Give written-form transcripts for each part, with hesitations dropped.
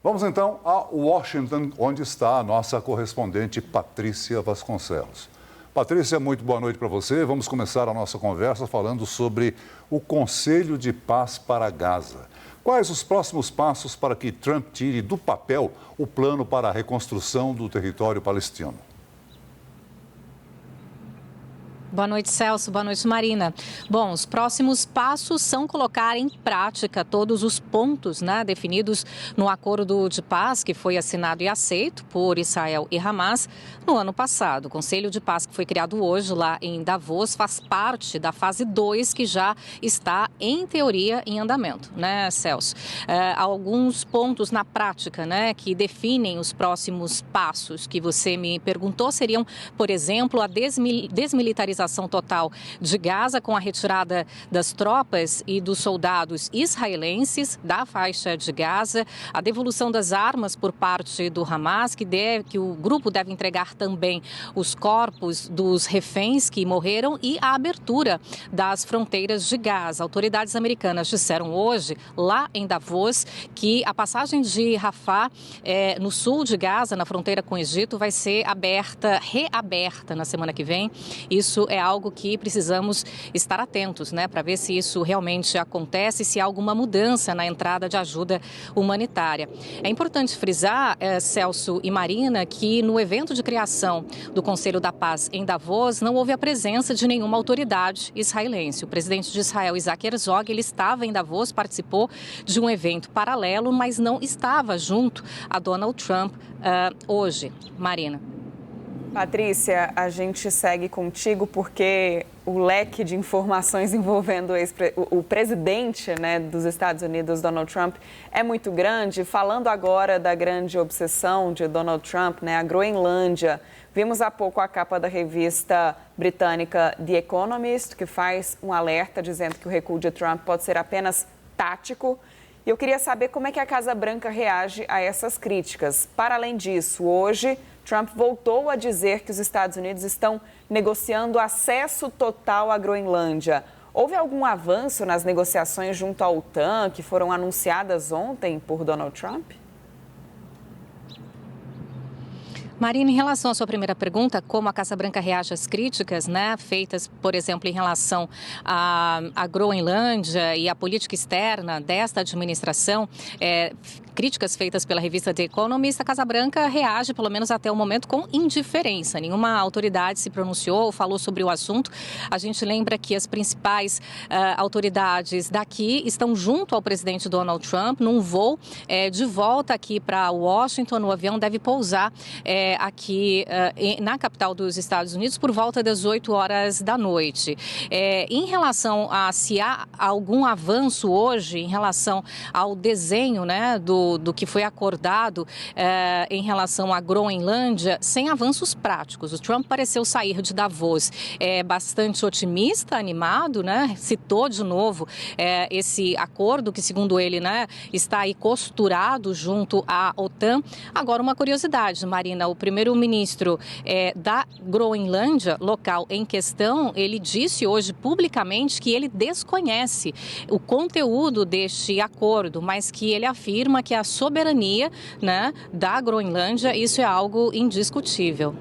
Vamos então a Washington, onde está a nossa correspondente Patrícia Vasconcelos. Patrícia, muito boa noite para você. Vamos começar a nossa conversa falando sobre o Conselho de Paz para Gaza. Quais os próximos passos para que Trump tire do papel o plano para a reconstrução do território palestino? Boa noite, Celso. Boa noite, Marina. Bom, os próximos passos são colocar em prática todos os pontos definidos no acordo de paz que foi assinado e aceito por Israel e Hamas no ano passado. O Conselho de Paz, que foi criado hoje lá em Davos, faz parte da fase 2, que já está, em teoria, em andamento, Celso? Alguns pontos na prática, que definem os próximos passos que você me perguntou seriam, por exemplo, a desmilitarização total de Gaza, com a retirada das tropas e dos soldados israelenses da faixa de Gaza, a devolução das armas por parte do Hamas, que o grupo deve entregar também os corpos dos reféns que morreram, e a abertura das fronteiras de Gaza. Autoridades americanas disseram hoje, lá em Davos, que a passagem de Rafah, no sul de Gaza, na fronteira com o Egito, vai ser reaberta na semana que vem. Isso é algo que precisamos estar atentos, para ver se isso realmente acontece, se há alguma mudança na entrada de ajuda humanitária. É importante frisar, Celso e Marina, que no evento de criação do Conselho da Paz em Davos não houve a presença de nenhuma autoridade israelense. O presidente de Israel, Isaac Herzog, ele estava em Davos, participou de um evento paralelo, mas não estava junto a Donald Trump hoje. Marina. Patrícia, a gente segue contigo porque o leque de informações envolvendo o presidente dos Estados Unidos, Donald Trump, é muito grande. Falando agora da grande obsessão de Donald Trump, a Groenlândia, vimos há pouco a capa da revista britânica The Economist, que faz um alerta dizendo que o recuo de Trump pode ser apenas tático. E eu queria saber como é que a Casa Branca reage a essas críticas. Para além disso, hoje, Trump voltou a dizer que os Estados Unidos estão negociando acesso total à Groenlândia. Houve algum avanço nas negociações junto à OTAN que foram anunciadas ontem por Donald Trump? Marina, em relação à sua primeira pergunta, como a Casa Branca reage às críticas, feitas, por exemplo, em relação à Groenlândia e à política externa desta administração, críticas feitas pela revista The Economist, a Casa Branca reage, pelo menos até o momento, com indiferença. Nenhuma autoridade se pronunciou ou falou sobre o assunto. A gente lembra que as principais autoridades daqui estão junto ao presidente Donald Trump num voo de volta aqui para Washington. O avião deve pousar aqui na capital dos Estados Unidos por volta das 8 horas da noite. Em relação a se há algum avanço hoje em relação ao desenho do que foi acordado em relação à Groenlândia, sem avanços práticos. O Trump pareceu sair de Davos bastante otimista, animado, citou de novo esse acordo que, segundo ele, está aí costurado junto à OTAN. Agora, uma curiosidade, Marina, o primeiro-ministro da Groenlândia, local em questão, ele disse hoje publicamente que ele desconhece o conteúdo deste acordo, mas que ele afirma que a soberania da Groenlândia, isso é algo indiscutível.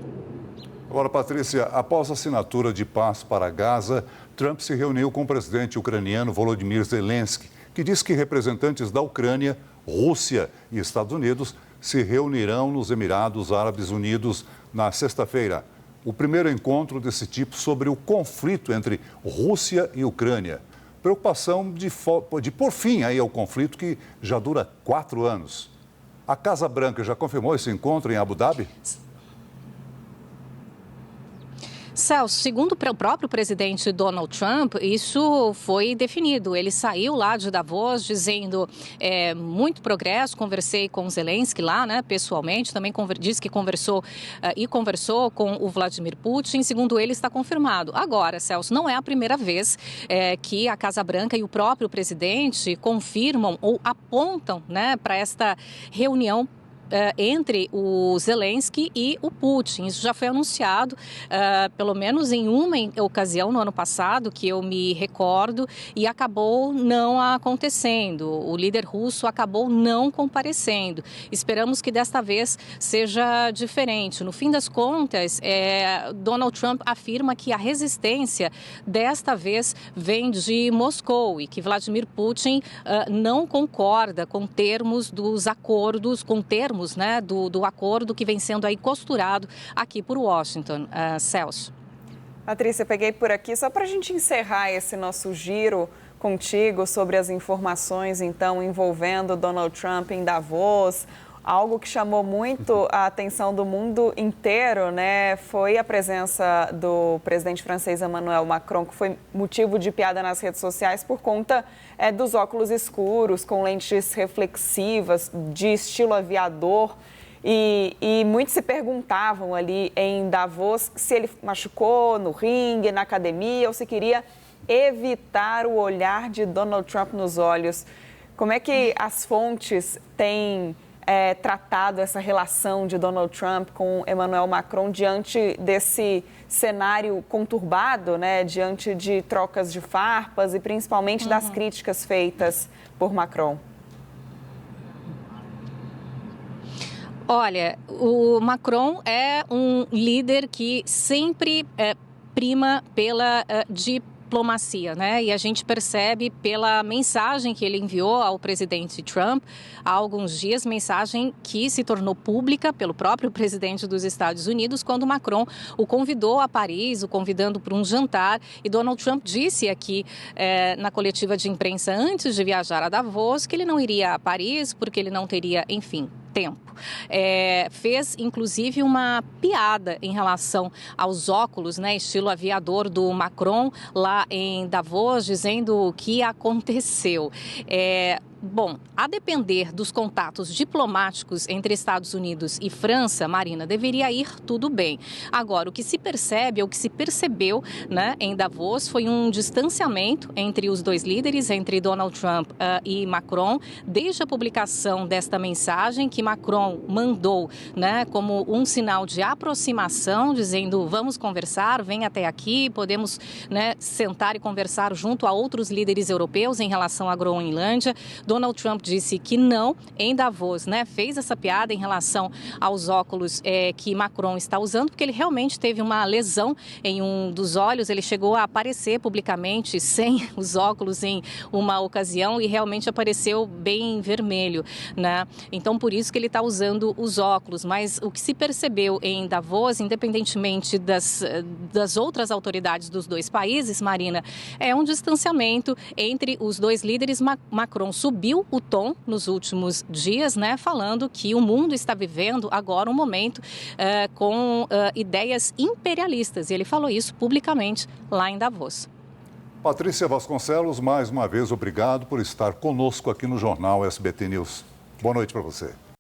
Agora, Patrícia, após a assinatura de paz para Gaza, Trump se reuniu com o presidente ucraniano Volodymyr Zelensky, que diz que representantes da Ucrânia, Rússia e Estados Unidos se reunirão nos Emirados Árabes Unidos na sexta-feira. O primeiro encontro desse tipo sobre o conflito entre Rússia e Ucrânia. Preocupação de pôr fim aí ao conflito que já dura 4 anos. A Casa Branca já confirmou esse encontro em Abu Dhabi? Celso, segundo o próprio presidente Donald Trump, isso foi definido. Ele saiu lá de Davos dizendo muito progresso, conversei com o Zelensky lá, pessoalmente, também disse que conversou com o Vladimir Putin, segundo ele está confirmado. Agora, Celso, não é a primeira vez que a Casa Branca e o próprio presidente confirmam ou apontam para esta reunião entre o Zelensky e o Putin. Isso já foi anunciado, pelo menos em uma ocasião no ano passado, que eu me recordo, e acabou não acontecendo. O líder russo acabou não comparecendo. Esperamos que desta vez seja diferente. No fim das contas, Donald Trump afirma que a resistência desta vez vem de Moscou e que Vladimir Putin não concorda com termos dos acordos, com termos, né, do acordo que vem sendo aí costurado aqui por Washington. Celso. Patrícia, peguei por aqui só para a gente encerrar esse nosso giro contigo sobre as informações, então, envolvendo Donald Trump em Davos. Algo que chamou muito a atenção do mundo inteiro, né, foi a presença do presidente francês Emmanuel Macron, que foi motivo de piada nas redes sociais por conta dos óculos escuros, com lentes reflexivas, de estilo aviador. E muitos se perguntavam ali em Davos se ele machucou no ringue, na academia, ou se queria evitar o olhar de Donald Trump nos olhos. Como é que as fontes têm tratado essa relação de Donald Trump com Emmanuel Macron diante desse cenário conturbado, né, diante de trocas de farpas e principalmente das críticas feitas por Macron? Olha, o Macron é um líder que sempre prima pela diplomacia, né? E a gente percebe pela mensagem que ele enviou ao presidente Trump há alguns dias, mensagem que se tornou pública pelo próprio presidente dos Estados Unidos, quando Macron o convidou a Paris, o convidando para um jantar, e Donald Trump disse aqui na coletiva de imprensa antes de viajar a Davos que ele não iria a Paris porque ele não teria, enfim, tempo. Fez, inclusive, uma piada em relação aos óculos, né, estilo aviador do Macron, lá em Davos, dizendo o que aconteceu. Bom, a depender dos contatos diplomáticos entre Estados Unidos e França, Marina, deveria ir tudo bem. Agora, o que se percebe, o que se percebeu, né, em Davos foi um distanciamento entre os dois líderes, entre Donald Trump e Macron, desde a publicação desta mensagem que Macron mandou, né, como um sinal de aproximação, dizendo vamos conversar, vem até aqui, podemos, né, sentar e conversar junto a outros líderes europeus em relação à Groenlândia. Donald Trump disse que não em Davos, né? Fez essa piada em relação aos óculos que Macron está usando, porque ele realmente teve uma lesão em um dos olhos. Ele chegou a aparecer publicamente sem os óculos em uma ocasião e realmente apareceu bem vermelho, né? Então, por isso que ele está usando os óculos. Mas o que se percebeu em Davos, independentemente das outras autoridades dos dois países, Marina, é um distanciamento entre os dois líderes. Macron subiu o tom nos últimos dias, né, falando que o mundo está vivendo agora um momento com ideias imperialistas. E ele falou isso publicamente lá em Davos. Patrícia Vasconcelos, mais uma vez, obrigado por estar conosco aqui no Jornal SBT News. Boa noite para você.